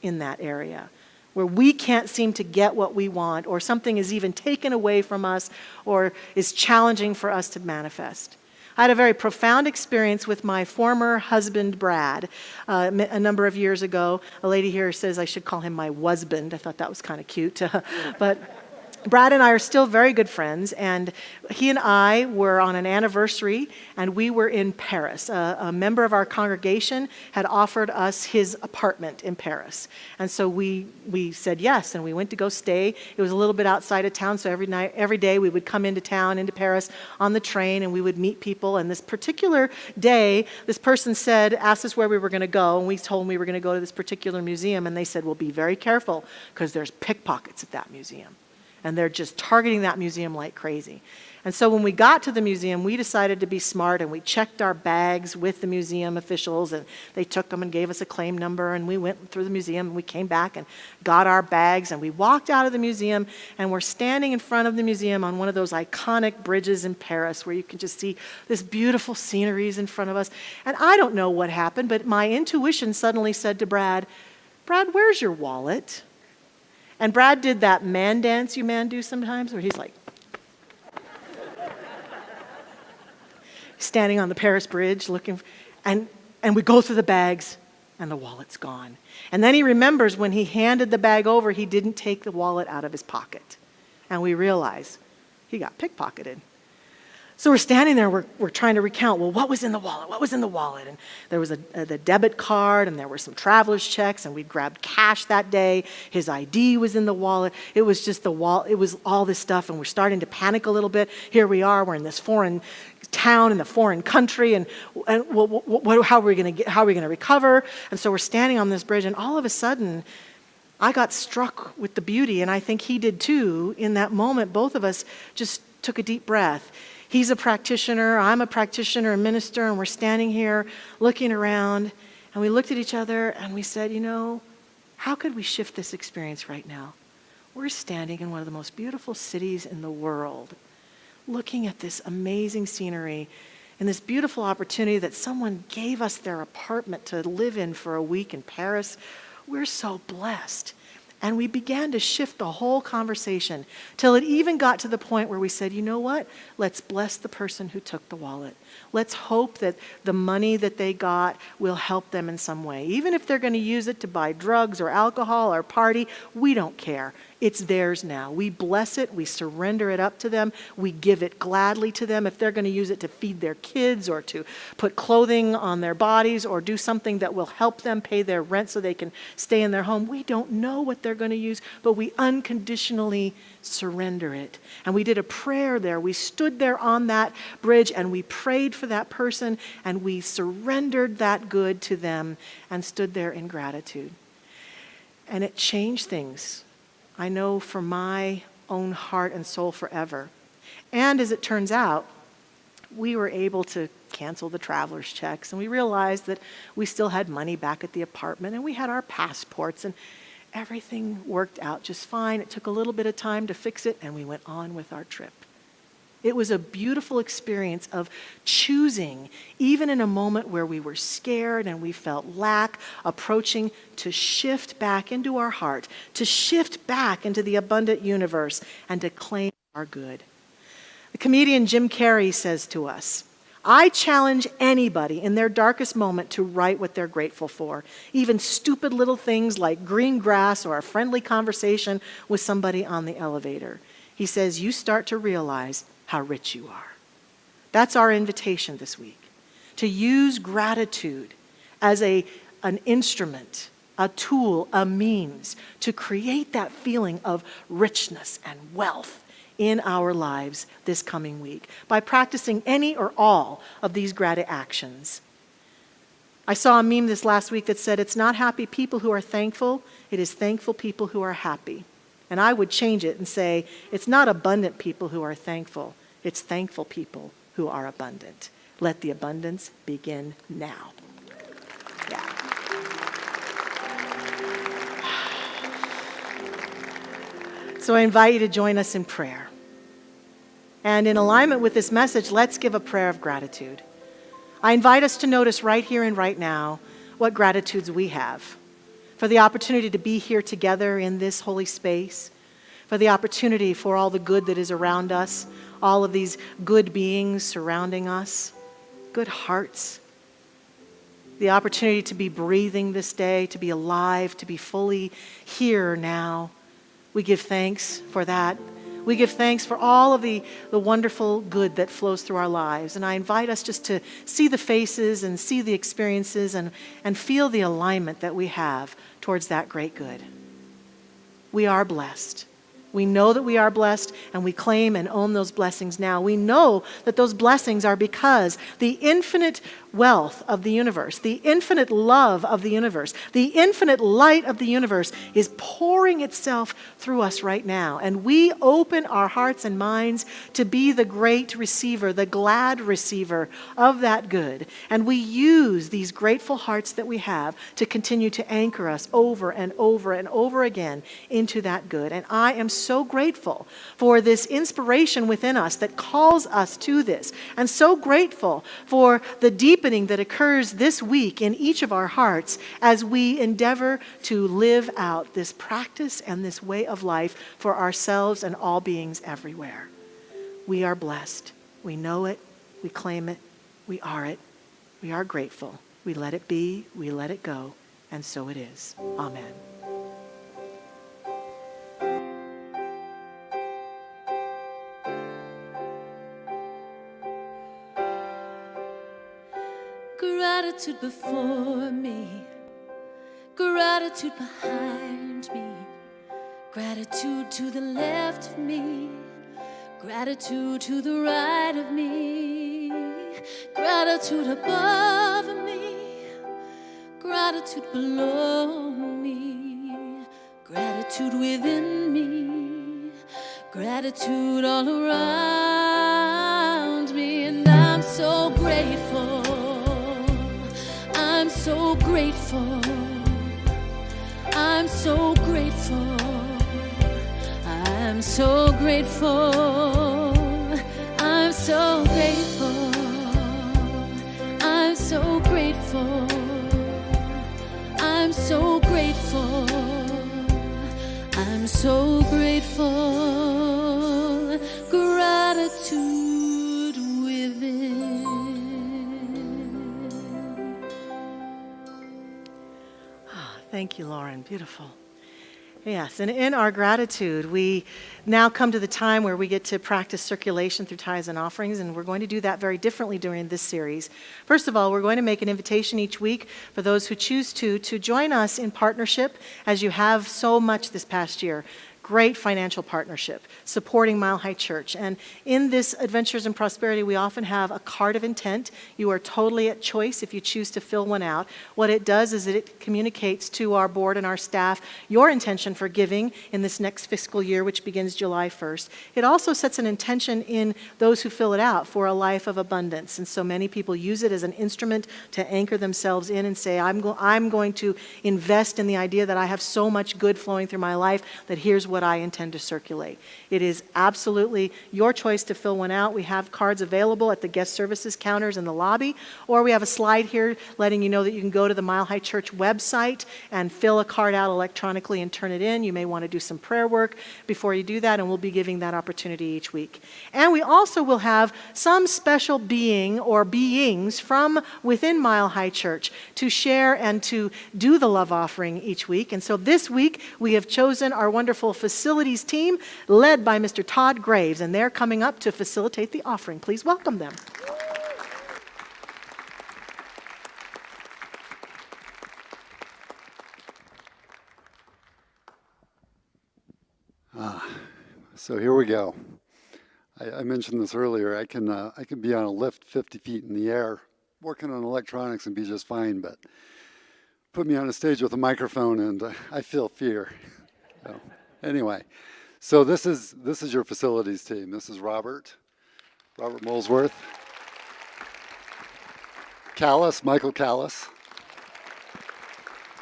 [SPEAKER 5] in that area, where we can't seem to get what we want, or something is even taken away from us, or is challenging for us to manifest. I had a very profound experience with my former husband, Brad, a number of years ago. A lady here says I should call him my husband. I thought that was kind of cute. But Brad and I are still very good friends, and he and I were on an anniversary, and we were in Paris. A member of our congregation had offered us his apartment in Paris, and so we said yes, and we went to go stay. It was a little bit outside of town, so every day we would come into town, into Paris, on the train, and we would meet people. And this particular day, this person asked us where we were going to go, and we told them we were going to go to this particular museum, and they said, "Well, be very careful, because there's pickpockets at that museum." And they're just targeting that museum like crazy. And so when we got to the museum, we decided to be smart, and we checked our bags with the museum officials, and they took them and gave us a claim number, and we went through the museum, and we came back and got our bags, and we walked out of the museum, and we're standing in front of the museum on one of those iconic bridges in Paris where you can just see this beautiful sceneries in front of us. And I don't know what happened, but my intuition suddenly said to Brad, "Where's your wallet?" And Brad did that man dance you men do sometimes, where he's like standing on the Paris bridge looking, and we go through the bags, and the wallet's gone. And then he remembers when he handed the bag over, he didn't take the wallet out of his pocket. And we realize he got pickpocketed. So we're standing there, we're trying to recount, well, what was in the wallet? What was in the wallet? And there was the debit card, and there were some traveler's checks, and we'd grabbed cash that day. His ID was in the wallet. It was just it was all this stuff, and we're starting to panic a little bit. Here we are, we're in this foreign town in the foreign country, and how are we going to recover? And so we're standing on this bridge, and all of a sudden, I got struck with the beauty, and I think he did too. In that moment, both of us just took a deep breath. He's a practitioner, I'm a practitioner, a minister, and we're standing here looking around, and we looked at each other and we said, how could we shift this experience right now? We're standing in one of the most beautiful cities in the world, looking at this amazing scenery and this beautiful opportunity that someone gave us their apartment to live in for a week in Paris. We're so blessed. And we began to shift the whole conversation till it even got to the point where we said, you know what? Let's bless the person who took the wallet. Let's hope that the money that they got will help them in some way. Even if they're going to use it to buy drugs or alcohol or party, we don't care. It's theirs now. We bless it. We surrender it up to them. We give it gladly to them. If they're going to use it to feed their kids or to put clothing on their bodies or do something that will help them pay their rent so they can stay in their home, we don't know what they're going to use, but we unconditionally surrender it. And we did a prayer there. We stood there on that bridge and we prayed for that person and we surrendered that good to them and stood there in gratitude. And it changed things. I know for my own heart and soul forever. And as it turns out, we were able to cancel the traveler's checks, and we realized that we still had money back at the apartment, and we had our passports, and everything worked out just fine. It took a little bit of time to fix it, and we went on with our trip. It was a beautiful experience of choosing, even in a moment where we were scared and we felt lack approaching, to shift back into our heart, to shift back into the abundant universe, and to claim our good. The comedian Jim Carrey says to us, I challenge anybody in their darkest moment to write what they're grateful for, even stupid little things like green grass or a friendly conversation with somebody on the elevator. He says, you start to realize how rich you are. That's our invitation this week, to use gratitude as an instrument, a tool, a means to create that feeling of richness and wealth in our lives this coming week by practicing any or all of these gratitude actions. I saw a meme this last week that said, it's not happy people who are thankful, it is thankful people who are happy. And I would change it and say, it's not abundant people who are thankful, it's thankful people who are abundant. Let the abundance begin now. Yeah. So I invite you to join us in prayer. And in alignment with this message, let's give a prayer of gratitude. I invite us to notice right here and right now what gratitudes we have for the opportunity to be here together in this holy space, for the opportunity for all the good that is around us, all of these good beings surrounding us, good hearts, the opportunity to be breathing this day, to be alive, to be fully here now. We give thanks for that. We give thanks for all of the wonderful good that flows through our lives. And I invite us just to see the faces and see the experiences and feel the alignment that we have towards that great good. We are blessed. We know that we are blessed, and we claim and own those blessings now. We know that those blessings are because the infinite wealth of the universe, the infinite love of the universe, the infinite light of the universe is pouring itself through us right now. And we open our hearts and minds to be the great receiver, the glad receiver of that good. And we use these grateful hearts that we have to continue to anchor us over and over and over again into that good. And I am so grateful for this inspiration within us that calls us to this, and so grateful for the deepening that occurs this week in each of our hearts as we endeavor to live out this practice and this way of life for ourselves and all beings everywhere. We are blessed. We know it. We claim it. We are it. We are grateful. We let it be. We let it go. And so it is. Amen.
[SPEAKER 4] Gratitude before me, gratitude behind me, gratitude to the left of me, gratitude to the right of me, gratitude above me, gratitude below me, gratitude within me, gratitude all around me, and I'm so grateful. I'm so grateful. I'm so grateful. I'm so grateful. I'm so grateful. I'm so grateful. I'm so grateful. I'm so grateful. Gratitude within.
[SPEAKER 5] Thank you, Lauren. Beautiful. Yes, and in our gratitude, we now come to the time where we get to practice circulation through tithes and offerings, and we're going to do that very differently during this series. First of all, we're going to make an invitation each week for those who choose to join us in partnership, as you have so much this past year. Great financial partnership, supporting Mile High Church. And in this Adventures in Prosperity, we often have a card of intent. You are totally at choice if you choose to fill one out. What it does is it communicates to our board and our staff your intention for giving in this next fiscal year, which begins July 1st. It also sets an intention in those who fill it out for a life of abundance. And so many people use it as an instrument to anchor themselves in and say, I'm going to invest in the idea that I have so much good flowing through my life that here's what what I intend to circulate. It is absolutely your choice to fill one out. We have cards available at the guest services counters in the lobby, or we have a slide here letting you know that you can go to the Mile High Church website and fill a card out electronically and turn it in. You may want to do some prayer work before you do that, and we'll be giving that opportunity each week. And we also will have some special being or beings from within Mile High Church to share and to do the love offering each week. And so this week we have chosen our wonderful facilities team led by Mr. Todd Graves, and they're coming up to facilitate the offering. Please welcome them.
[SPEAKER 9] So here we go. I mentioned this earlier. I can be on a lift 50 feet in the air, working on electronics and be just fine. But put me on a stage with a microphone, and I feel fear. So, anyway, so this is your facilities team. This is Robert Molesworth, Michael Callis,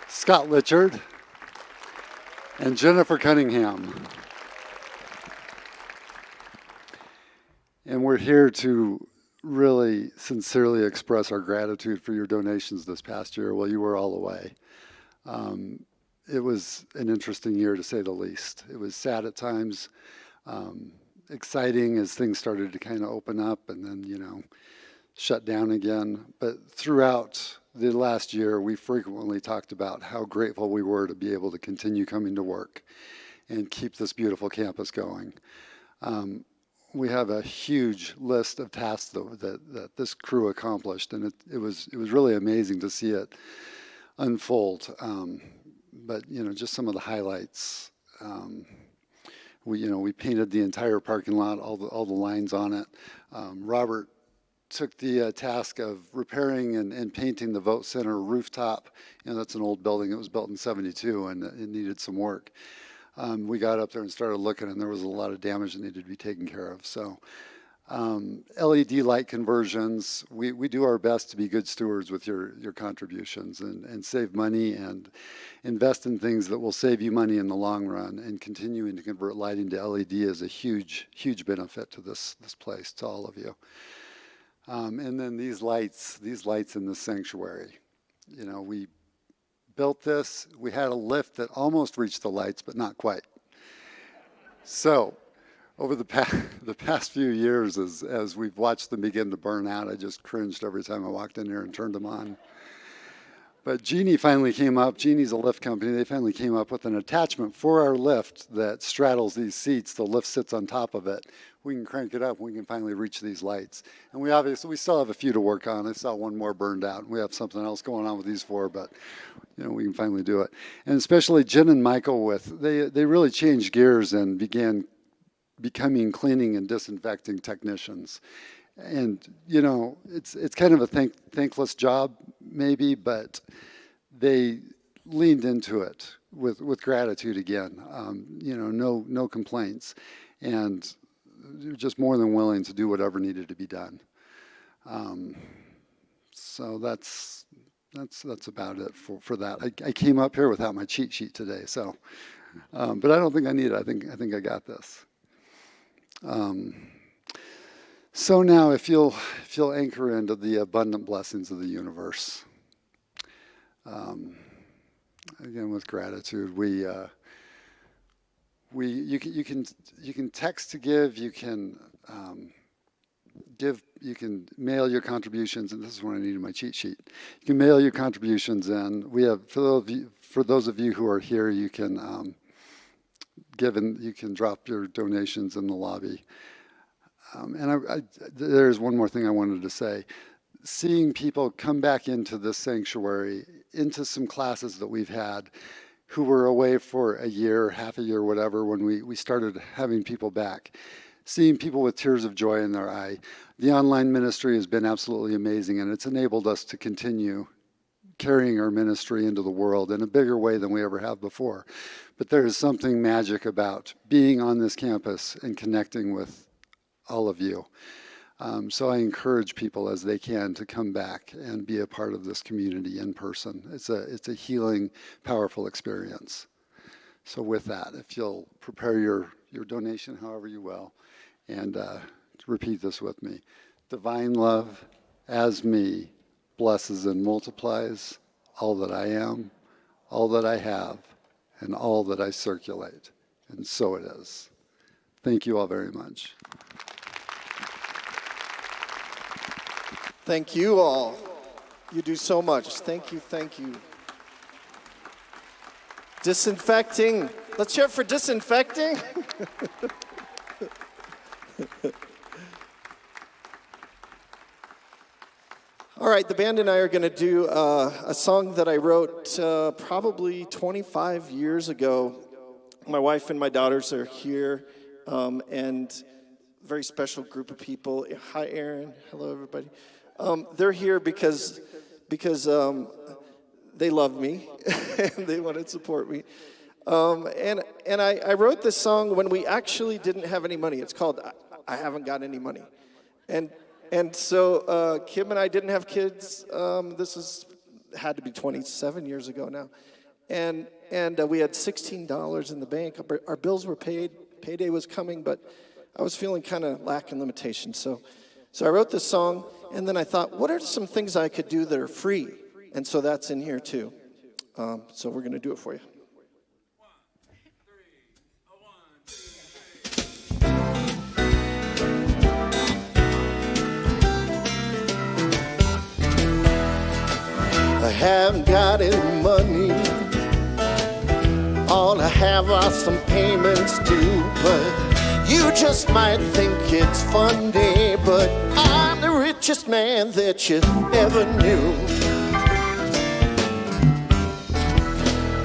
[SPEAKER 9] Scott Litchard, and Jennifer Cunningham. And we're here to really sincerely express our gratitude for your donations this past year while you were all away. It was an interesting year, to say the least. It was sad at times, exciting as things started to kind of open up and then, shut down again. But throughout the last year, we frequently talked about how grateful we were to be able to continue coming to work and keep this beautiful campus going. We have a huge list of tasks that this crew accomplished, and it was really amazing to see it unfold. But just some of the highlights. We painted the entire parking lot, all the lines on it. Robert took the task of repairing and painting the Vote Center rooftop. That's an old building. It was built in '72, and it needed some work. We got up there and started looking, and there was a lot of damage that needed to be taken care of. So LED light conversions, we do our best to be good stewards with your contributions and save money and invest in things that will save you money in the long run, and continuing to convert lighting to LED is a huge, huge benefit to this place, to all of you. And then these lights in the sanctuary, we built this. We had a lift that almost reached the lights, but not quite. So over the past few years, as we've watched them begin to burn out, I just cringed every time I walked in here and turned them on. But Jeannie's a lift company, they finally came up with an attachment for our lift that straddles these seats. The lift sits on top of it. We can crank it up, we can finally reach these lights. And we still have a few to work on. I saw one more burned out. We have something else going on with these four, but we can finally do it. And especially Jen and Michael they really changed gears and began becoming cleaning and disinfecting technicians. And it's kind of a thankless job maybe, but they leaned into it with gratitude again. No complaints, and they're just more than willing to do whatever needed to be done. So that's about it for that. I came up here without my cheat sheet today, so but I don't think I need it. I think I got this. So now, if you'll anchor into the abundant blessings of the universe, again with gratitude, you can text to give, you can you can mail your contributions, and this is what I need in my cheat sheet. You can mail your contributions in. We have for those of you who are here, you can you can drop your donations in the lobby. And there's one more thing I wanted to say. Seeing people come back into this sanctuary, into some classes that we've had, who were away for a year, half a year, whatever, when we started having people back. Seeing people with tears of joy in their eye. The online ministry has been absolutely amazing, and it's enabled us to continue carrying our ministry into the world in a bigger way than we ever have before. But there is something magic about being on this campus and connecting with all of you. So I encourage people as they can to come back and be a part of this community in person. It's a healing, powerful experience. So with that, if you'll prepare your donation however you will, and repeat this with me. Divine love, as me, blesses and multiplies all that I am, all that I have, and all that I circulate. And so it is. Thank you all very much.
[SPEAKER 7] Thank you all. You do so much. Thank you, thank you. Disinfecting. Let's hear it for disinfecting. All right, the band and I are going to do a song that I wrote probably 25 years ago. My wife and my daughters are here, and a very special group of people. Hi, Aaron. Hello, everybody. They're here because they love me and they want to support me. And I wrote this song when we actually didn't have any money. It's called I Haven't Got Any Money. And so Kim and I didn't have kids. This had to be 27 years ago now. And we had $16 in the bank. Our bills were paid. Payday was coming, but I was feeling kind of lacking limitation. So I wrote this song, and then I thought, what are some things I could do that are free? And so that's in here too. So we're going to do it for you. I haven't got any money. All I have are some payments due, but you just might think it's funny, but I'm the richest man that you ever knew.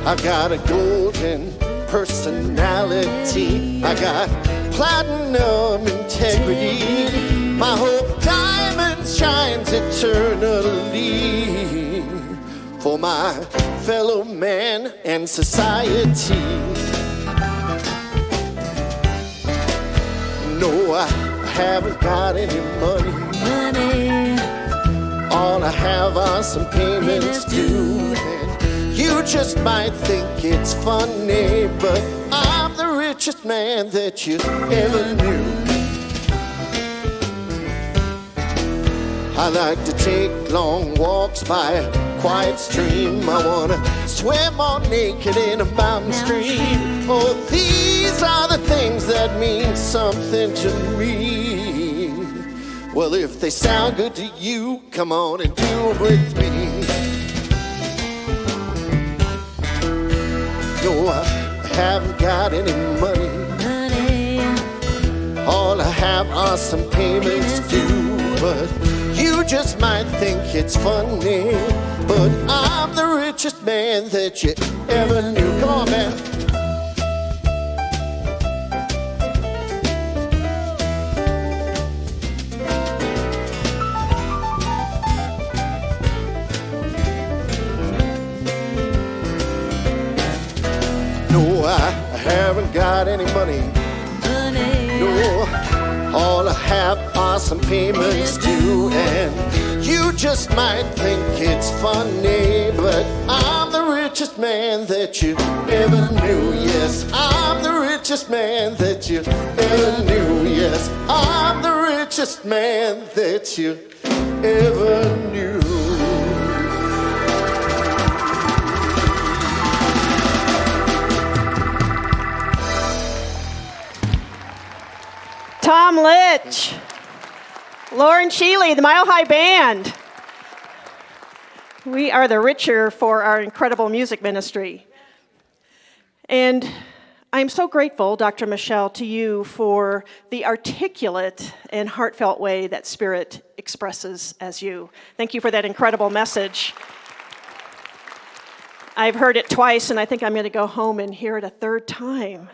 [SPEAKER 7] I got a golden personality. I got platinum integrity. My whole diamond shines eternally for my fellow man and society. No, I haven't got any money. All I have are some payments due. And you just might think it's funny, but I'm the richest man that you ever knew. I like to take long walks by a quiet stream. I wanna swim all naked in a mountain stream. Oh, these are the things that mean something to me. Well, if they sound good to you, come on and do it with me. No, I haven't got any money. All I have are some payments due, but you just might think it's funny, but I'm the richest man that you ever knew. Come on, man. No, I haven't got any money. No, all I have are some payments due, and you just might think it's funny, but I'm the richest man that you ever knew. Yes, I'm the richest man that you ever knew. Yes, I'm the richest man that you ever knew.
[SPEAKER 8] Tom Litch, Lauren Sheely, the Mile High Band. We are the richer for our incredible music ministry. And I'm so grateful, Dr. Michelle, to you for the articulate and heartfelt way that Spirit expresses as you. Thank you for that incredible message. I've heard it twice, and I think I'm going to go home and hear it a third time.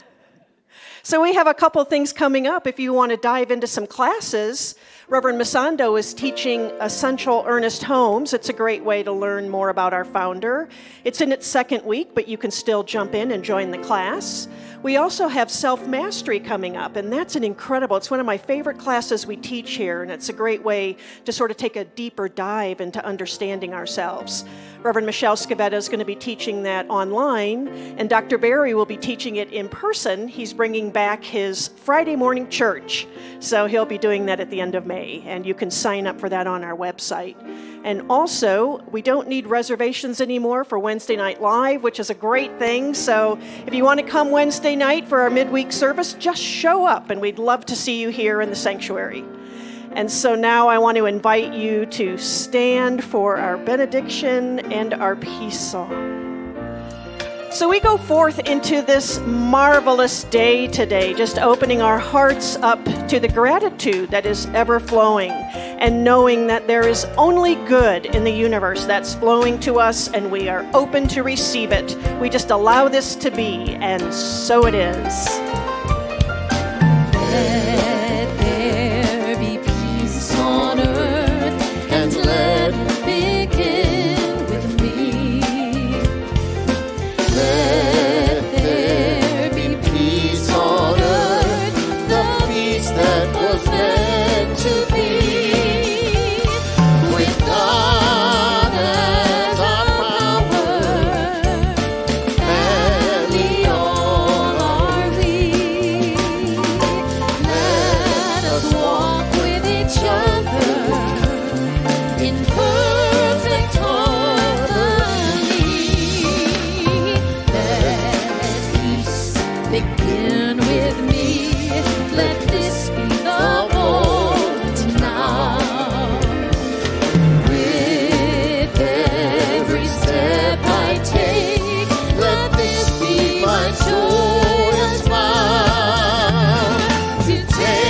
[SPEAKER 8] So we have a couple things coming up. If you want to dive into some classes, Reverend Masando is teaching Essential Earnest Homes. It's a great way to learn more about our founder. It's in its second week, but you can still jump in and join the class. We also have Self-Mastery coming up, and that's it's one of my favorite classes we teach here, and it's a great way to sort of take a deeper dive into understanding ourselves. Reverend Michelle Scavetta is going to be teaching that online, and Dr. Barry will be teaching it in person. He's bringing back his Friday morning church, so he'll be doing that at the end of May, and you can sign up for that on our website. And also, we don't need reservations anymore for Wednesday Night Live, which is a great thing. So if you want to come Wednesday night for our midweek service, just show up, and we'd love to see you here in the sanctuary. And so now I want to invite you to stand for our benediction and our peace song. So we go forth into this marvelous day today, just opening our hearts up to the gratitude that is ever flowing, and knowing that there is only good in the universe that's flowing to us, and we are open to receive it. We just allow this to be, and so it is.
[SPEAKER 4] Let there be peace on earth, and let it begin with me.
[SPEAKER 7] Let there be peace on earth, the peace that was meant to be. With God as our power, and we all are we.
[SPEAKER 4] Let us walk with each other in perfect harmony. Let peace begin with me. Let this be the moment now. With every step I take,
[SPEAKER 7] let this be my joyous vow.
[SPEAKER 4] to take